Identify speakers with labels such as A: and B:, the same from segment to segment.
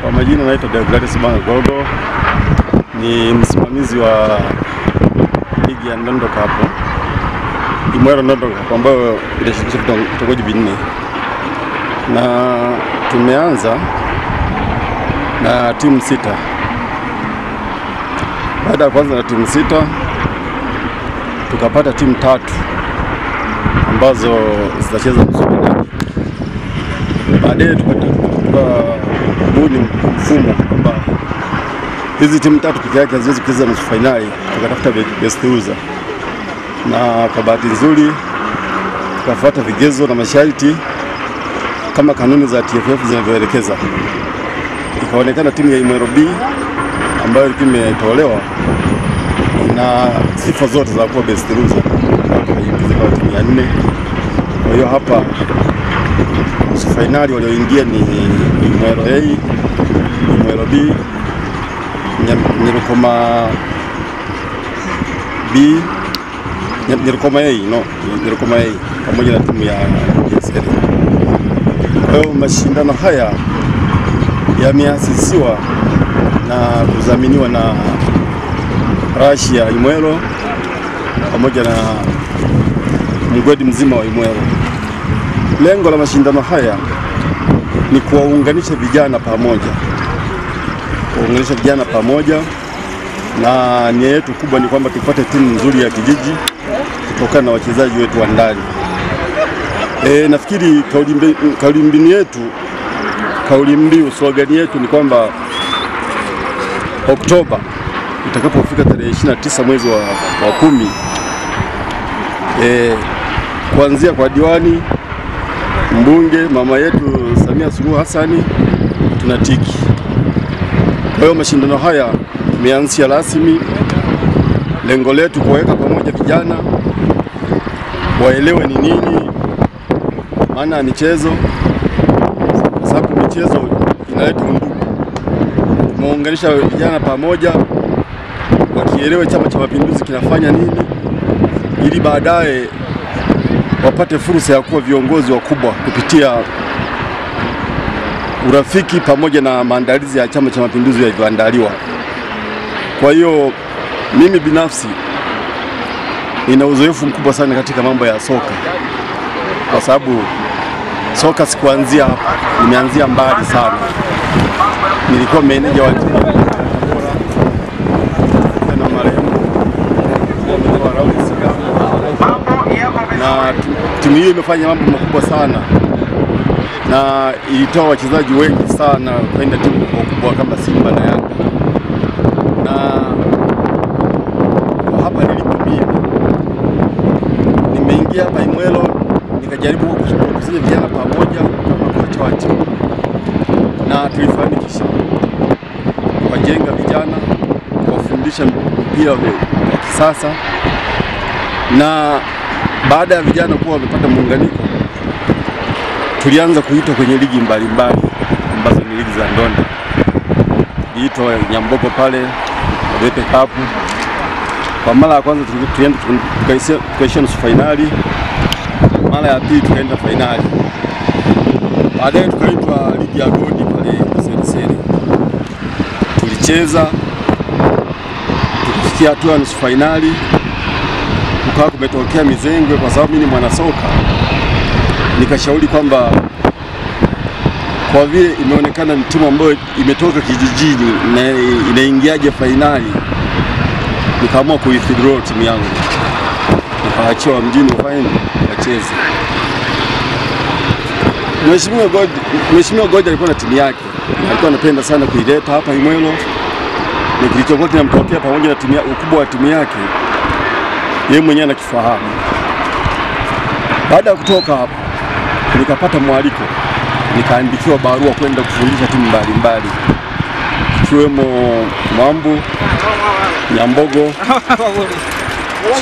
A: Kwa majina naitwa Deogratius Gogo, ni msimamizi wa ligi ya Ndondo Cup, Imwero Ndondo Cup ambayo inashirikisha vitongoji vinne, na tumeanza na timu 6. Baada ya kuanza na timu 6 tukapata timu 3 ambazo zitacheza nusu fainali. Baadaye tukabuni mfumo kwamba hizi timu 3 pekee yake haziwezi kucheza nusu fainali, tukatafuta best loser, na kwa bahati nzuri tukafuata vigezo na masharti kama kanuni za TFF zinavyoelekeza. Ikaonekana timu ya Imwero B ambayo ilikuwa imetolewa na sifa zote za kuwa best loser, kwa timu ya 4. Kwa hiyo hapa nusu fainali walioingia ni Imwero A, Imwero B, Nyarukoma B, Nyarukoma A pamoja na timu ya Seri. Kwa hiyo mashindano haya yameasisiwa na kudhaminiwa na Russia Imwero pamoja na mgodi mzima wa Imwero. Lengo la mashindano haya ni kuwaunganisha vijana pamoja, na nia yetu kubwa ni kwamba tupate timu nzuri ya kijiji kutokana na wachezaji wetu wa ndani. Nafikiri kauli mbiu slogan yetu ni kwamba Oktoba itakapofika tarehe 29 mwezi wa 10, kuanzia kwa diwani, mbunge, mama yetu Samia Suluhu Hassan, tunatiki. Kwa hiyo mashindano haya tumeanzia rasmi. Lengo letu kuweka pamoja vijana waelewe ni nini maana ya michezo, kwa sababu michezo inaleta undugu. Tumeunganisha vijana pamoja wakielewe Chama cha Mapinduzi kinafanya nini, ili baadaye wapate fursa ya kuwa viongozi wakubwa kupitia urafiki pamoja na maandalizi ya Chama cha Mapinduzi yalivyoandaliwa. Kwa hiyo mimi binafsi nina uzoefu mkubwa sana katika mambo ya soka, kwa sababu soka sikuanzia hapa, nimeanzia mbali sana. Nilikuwa meneja wa timu na marehemu na timu hiyo imefanya mambo makubwa sana na ilitoa wachezaji wengi sana kwenda timu kubwa kama Simba na Yanga. Na hapa nilipo mimi nimeingia hapa Imwero, nikajaribu kukusanya vijana pamoja kama kocha wa timu, na tulifanikisha kujenga vijana, kuwafundisha mpira wa kisasa, na baada ya vijana kuwa wamepata muunganiko, tulianza kuitwa kwenye ligi mbalimbali ambazo ni ligi za ndondo. Tuliitwa Nyambogo pale, Wete Cup. Kwa mara ya kwanza tukaishia nusu fainali, mara ya pili tukaenda fainali. Baadaye tukaitwa ligi ya Godi pale Seri. Tulicheza, tukafikia hatua ya nusu fainali, kukawa kumetokea mizengwe. Kwa sababu mimi ni mwanasoka, nikashauri kwamba kwa vile imeonekana ni timu ambayo imetoka kijijini na inaingiaje fainali, nikaamua kuwithdraw timu yangu, nikaachiwa mjini wacheze. Mheshimiwa God alikuwa na timu yake, alikuwa anapenda sana kuileta hapa Imwero, na kilichokuwa kinamtokea pamoja na ukubwa wa timu yake yeye mwenyewe anakifahamu. Baada ya kutoka hapo nikapata mwaliko, nikaandikiwa barua kwenda kufundisha timu mbalimbali ikiwemo Mwambu, Nyambogo,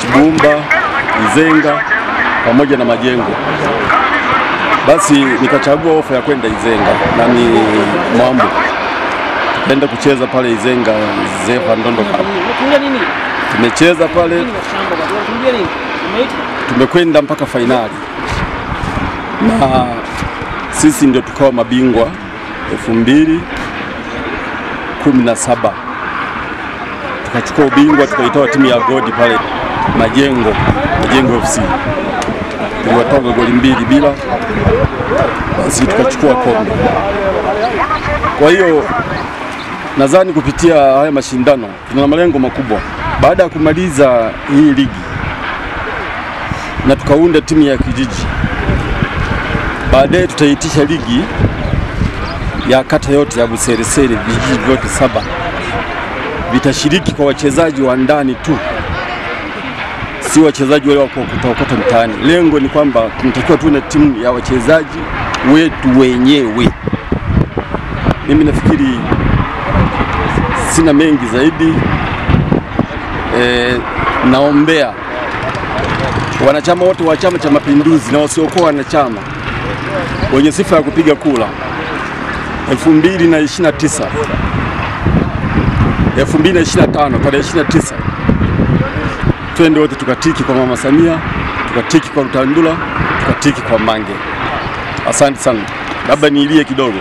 A: Shibumba, Izenga pamoja na Majengo. Basi nikachagua ofa ya kwenda Izenga na ni Mwambu. Tukaenda kucheza pale Izenga Zefa Ndondo Cup. Tumecheza pale, tumekwenda mpaka fainali, na sisi ndio tukawa mabingwa 2000 17 tukachukua ubingwa, tukaitoa timu ya Godi pale Majengo FC. Tuliwatoa goli 2-0, basi tukachukua kombe. Kwa hiyo nadhani kupitia haya mashindano tuna malengo makubwa. Baada ya kumaliza hii ligi na tukaunda timu ya kijiji, baadaye tutaitisha ligi ya kata yote ya Buseresere, vijiji vyote 7 vitashiriki kwa wachezaji wa ndani tu, si wachezaji wale wa kutoka mtaani. Lengo ni kwamba tunatakiwa tuwe na timu ya wachezaji wetu wenyewe. Mimi nafikiri sina mengi zaidi. Naombea wanachama wote wa Chama cha Mapinduzi na wasiokuwa wanachama wenye sifa ya kupiga kura 2025 tarehe 29, twende wote tukatiki kwa Mama Samia, tukatiki kwa Rutandula, tukatiki kwa Mange. Asante sana. Labda niilie kidogo.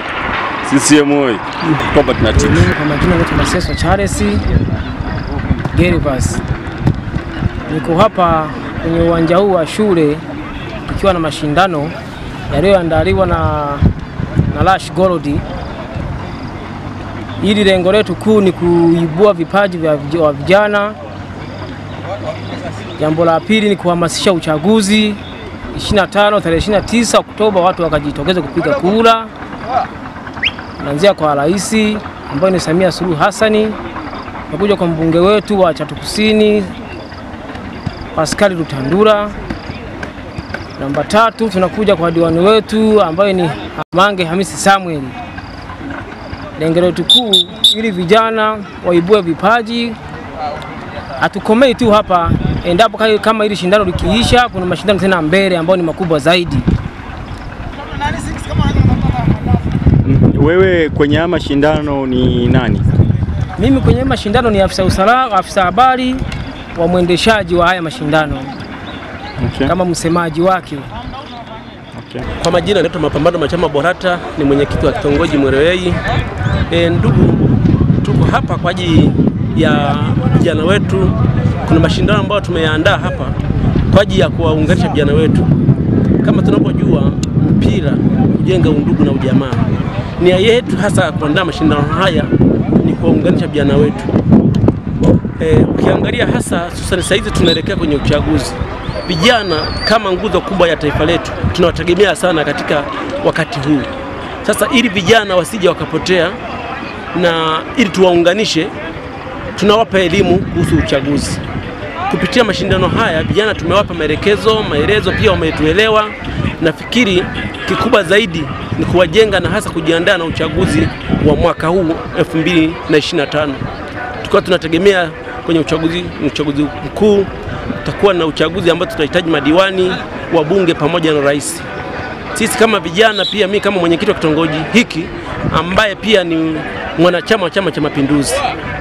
A: CCM oyee. Kwamba tunatiki.
B: Kwa majina yetu Maseso Charles Gervas. Niko hapa kwenye uwanja huu wa shule tukiwa na mashindano yaliyoandaliwa na Lush Gold. Hili lengo letu kuu ni kuibua vipaji vya vijana. Jambo la pili ni kuhamasisha uchaguzi 25 tarehe 29 Oktoba, watu wakajitokeza kupiga kura. Kuanzia kwa rais ambaye ni Samia Suluhu Hassan, nakuja kwa mbunge wetu wa Chato Kusini Pascal Rutandura. Namba 3 tunakuja kwa diwani wetu ambaye ni Mange Hamisi Samuel. Lengo letu kuu ili vijana waibue vipaji. Hatukomei tu hapa, endapo kama hili shindano likiisha kuna mashindano tena mbele ambayo ni makubwa zaidi.
C: Wewe kwenye mashindano ni nani?
B: Mimi kwenye mashindano ni afisa usalama, afisa habari wa mwendeshaji wa haya mashindano.
C: Okay.
B: Kama msemaji wake.
C: Okay.
D: Kwa majina naitwa Mapambano Machama Borata, ni mwenyekiti wa kitongoji Mwerewei. Ndugu, tuko hapa kwa ajili ya vijana wetu. Kuna mashindano ambayo tumeyaandaa hapa kwa ajili ya kuwaunganisha vijana wetu. Kama tunapojua mpira kujenga undugu na ujamaa. Nia yetu hasa kuandaa mashindano haya ni kuwaunganisha vijana wetu. Ukiangalia hasa sasa hizi tunaelekea kwenye uchaguzi. Vijana kama nguzo kubwa ya taifa letu tunawategemea sana katika wakati huu. Sasa ili vijana wasije wakapotea na ili tuwaunganishe, tunawapa elimu kuhusu uchaguzi. Kupitia mashindano haya vijana tumewapa maelezo pia wametuelewa. Nafikiri kikubwa zaidi ni kuwajenga na hasa kujiandaa na uchaguzi wa mwaka huu 2025. Tukiwa tunategemea kwenye uchaguzi mkuu, tutakuwa na uchaguzi ambao tutahitaji madiwani, wabunge pamoja na rais. Sisi kama vijana pia, mimi kama mwenyekiti wa kitongoji hiki ambaye pia ni mwanachama wa Chama cha Mapinduzi,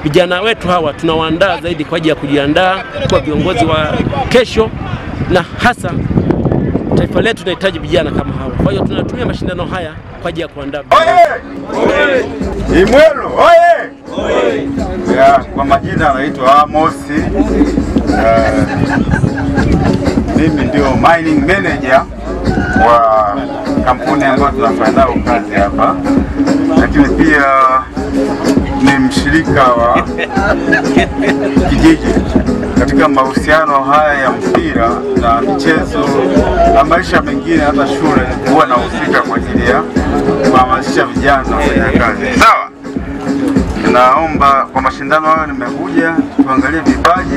D: vijana wetu hawa tunawaandaa zaidi kwa ajili ya kujiandaa kwa viongozi wa kesho, na hasa taifa letu linahitaji vijana kama hawa. Kwa hiyo tunatumia mashindano haya kwa ajili ya kuandaa.
E: Imwelo oye! Kwa majina anaitwa Amosi. Mimi ndio mining manager wa kampuni ambayo tunafanya nayo kazi hapa, lakini pia ni mshirika wa kijiji katika mahusiano haya ya mpira na michezo na maisha mengine. Hata shule huwa nahusika kwa ajili ya kuhamasisha vijana kufanya kazi. Sawa, naomba kwa mashindano hayo nimekuja tuangalie vipaji,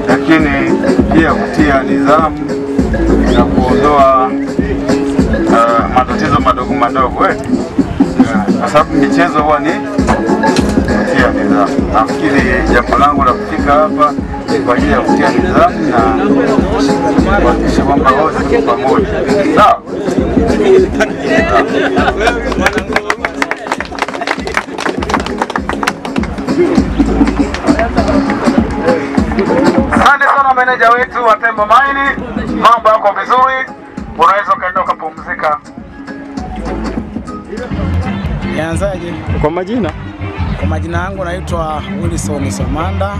E: lakini pia kutia nidhamu na kuondoa matatizo madogo kwa sababu michezo huwa ni kutia nidhamu. Nafikiri jambo langu la kufika hapa ni kwa ajili ya kutia nidhamu na kuhakikisha kwamba wote tuko pamoja. Sawa. Asante sana meneja wetu wa Tembo Mine. Mambo yako vizuri, unaweza kaenda ukapumzika.
C: Yaanzaje? Kwa majina
F: Kwa majina yangu naitwa Wilson Somanda.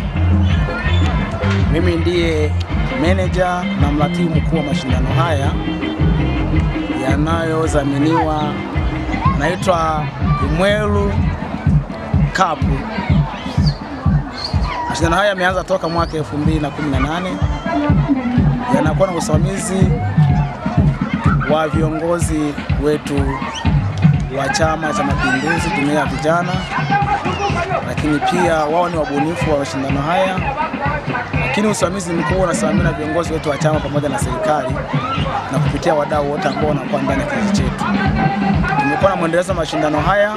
F: Mimi ndiye manager na mratibu mkuu wa mashindano haya yanayodhaminiwa naitwa Imweru Cup. Mashindano haya yameanza toka mwaka 2018. Yanakuwa na usimamizi wa viongozi wetu wa Chama cha Mapinduzi, Jumuiya ya Vijana, lakini pia wao ni wabunifu wa mashindano haya, lakini usimamizi mkuu unasimamiwa na viongozi wetu wa chama pamoja na serikali na kupitia wadau wote ambao wanakuwa ndani ya kijiji chetu. Tumekuwa na mwendelezo wa mashindano haya.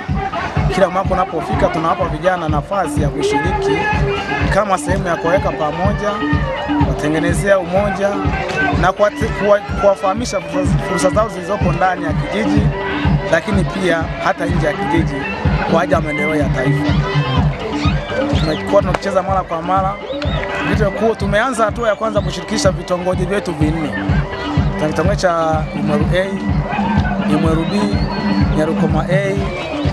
F: Kila mwaka unapofika tunawapa vijana nafasi ya kushiriki kama sehemu ya kuweka pamoja, kutengenezea umoja na kuwafahamisha fursa zao zilizopo ndani ya kijiji, lakini pia hata nje ya kijiji kwa ajili ya maendeleo ya taifa. Tumekuwa tunacheza mara kwa mara. Tumeanza hatua ya kwanza kushirikisha vitongoji vyetu vinne. Kitongoji cha Imweru A, Imweru B, Nyarukoma A,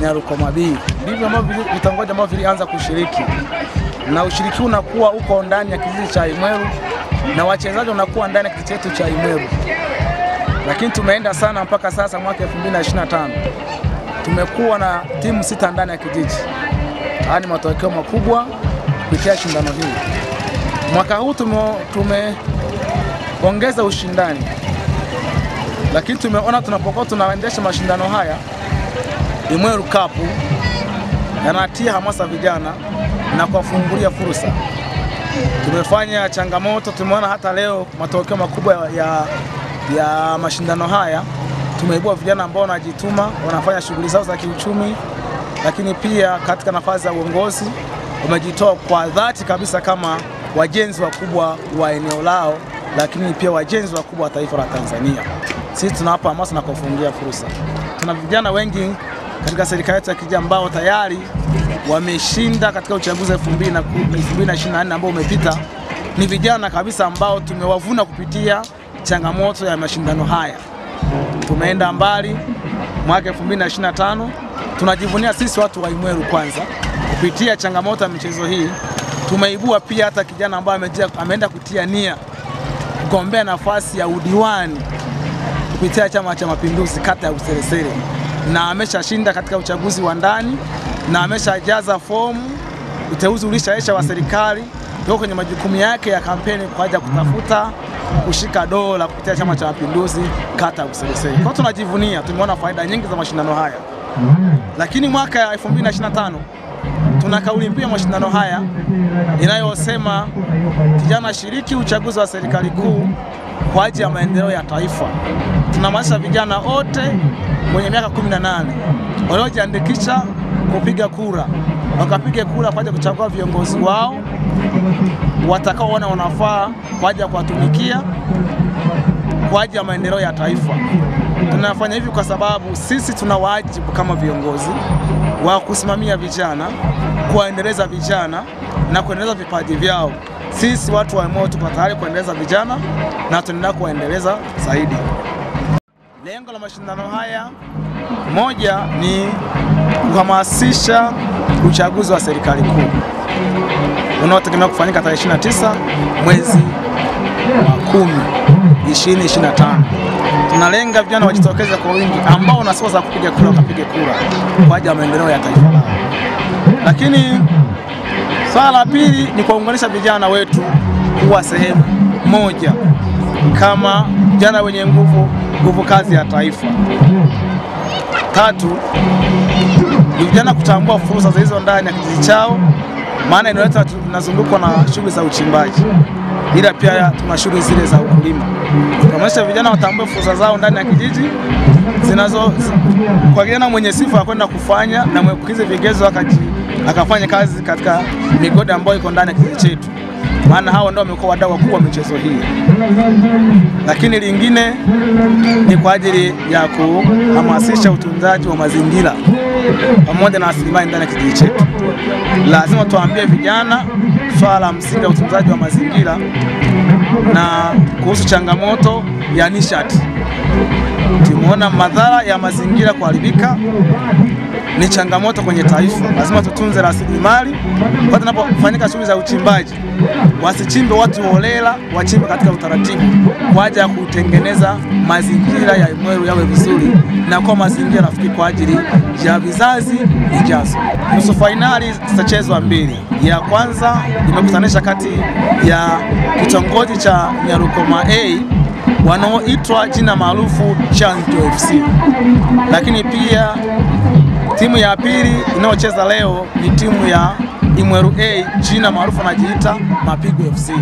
F: Nyarukoma B. Ndivyo ambavyo vitongoji ambavyo vilianza kushiriki. Na ushiriki unakuwa uko ndani ya kijiji cha Imweru na wachezaji wanakuwa ndani ya kijiji chetu cha Imweru. Lakini tumeenda sana mpaka sasa mwaka 2025. Tumekuwa na timu 6 ndani ya kijiji. Haya ni matokeo makubwa kupitia shindano hili. Mwaka huu tumeongeza ushindani. Lakini tumeona tunapokuwa tunaendesha mashindano haya, Imweru Cup yanatia hamasa vijana na kuwafungulia fursa. Tumefanya changamoto, tumeona hata leo matokeo makubwa ya mashindano haya. Tumeibua vijana ambao wanajituma, wanafanya shughuli zao za kiuchumi, lakini pia katika nafasi za uongozi wamejitoa kwa dhati kabisa kama wajenzi wakubwa wa eneo lao, lakini pia wajenzi wakubwa wa taifa la Tanzania. Sisi tunawapa hamasa na kuwafungulia fursa. Tuna vijana wengi katika serikali yetu ya kijiji ambao tayari wameshinda katika uchaguzi 2024 ambao umepita. Ni vijana kabisa ambao tumewavuna kupitia changamoto ya mashindano haya. Tumeenda mbali mwaka 2025. Tunajivunia sisi watu wa Imweru kwanza kupitia changamoto ya michezo hii. Tumeibua pia hata kijana ambaye ameenda kutia nia kugombea nafasi ya udiwani kupitia Chama cha Mapinduzi kata ya Useresere, na ameshashinda katika uchaguzi wa ndani na ameshajaza fomu. Uteuzi ulishaisha wa serikali, yuko kwenye majukumu yake ya kampeni kwa ajili ya kutafuta kushika dola kupitia Chama cha Mapinduzi kata ya Useresere. Kwa tunajivunia, tumeona faida nyingi za mashindano haya. Lakini mwaka 2025 tuna kauli mbiu ya mashindano haya inayosema kijana shiriki uchaguzi wa serikali kuu kwa ajili ya maendeleo ya taifa. Tunahamasisha vijana wote wenye miaka 18 waliojiandikisha kupiga kura, wakapige kura kwa ajili ya kuchagua viongozi wao watakaoona wanafaa kwa ajili ya kuwatumikia kwa ajili ya maendeleo ya taifa. Tunafanya hivi kwa sababu sisi tuna wajibu kama viongozi wa kusimamia vijana, kuendeleza vijana na kuendeleza vipaji vyao. Sisi watu wa Imweru tuko tayari kuendeleza vijana na tunaendelea kuendeleza zaidi. Lengo la mashindano haya moja ni kuhamasisha uchaguzi wa serikali kuu unaotegemea kufanyika tarehe 29 mwezi wa 10 2025. Tunalenga vijana wajitokeze kwa wingi ambao wana sifa za kupiga kura wakapige kura kwa ajili ya maendeleo ya taifa lao. Lakini swala la pili ni kuunganisha vijana wetu kuwa sehemu moja kama vijana wenye nguvu kazi ya taifa. Tatu, ni vijana kutambua fursa zilizo ndani ya kijiji chao, maana eneo letu tunazungukwa na shughuli za uchimbaji, ila pia tuna shughuli zile za ukulima. Tunahamasisha vijana watambue fursa zao ndani ya kijiji kwa kijana mwenye sifa ya kwenda kufanya na mwepukize vigezo akafanya kazi katika migodi ambayo iko ndani ya kijiji chetu, maana hao ndio wamekuwa wadau wakubwa wa michezo hii. Lakini lingine ni kwa ajili ya kuhamasisha utunzaji wa mazingira pamoja na rasilimali ndani ya kijiji chetu. Lazima tuambie vijana swala la msingi la utunzaji wa mazingira na kuhusu changamoto ya nishati. Tumeona madhara ya mazingira kuharibika ni changamoto kwenye taifa. Lazima tutunze rasilimali. Wakati tunapofanyika shughuli za uchimbaji, wasichimbe watu holela, wachimbe katika utaratibu kwa ajili ya kutengeneza mazingira ya Imweru yawe vizuri na kwa mazingira rafiki kwa ajili ya vizazi vijazo. Nusu fainali zitachezwa mbili. Ya kwanza imekutanisha kati ya kitongoji cha Nyarukoma A wanaoitwa jina maarufu Chanjo FC, lakini pia timu ya pili inayocheza leo ni timu ya Imweru A, jina maarufu anajiita Mapigo FC.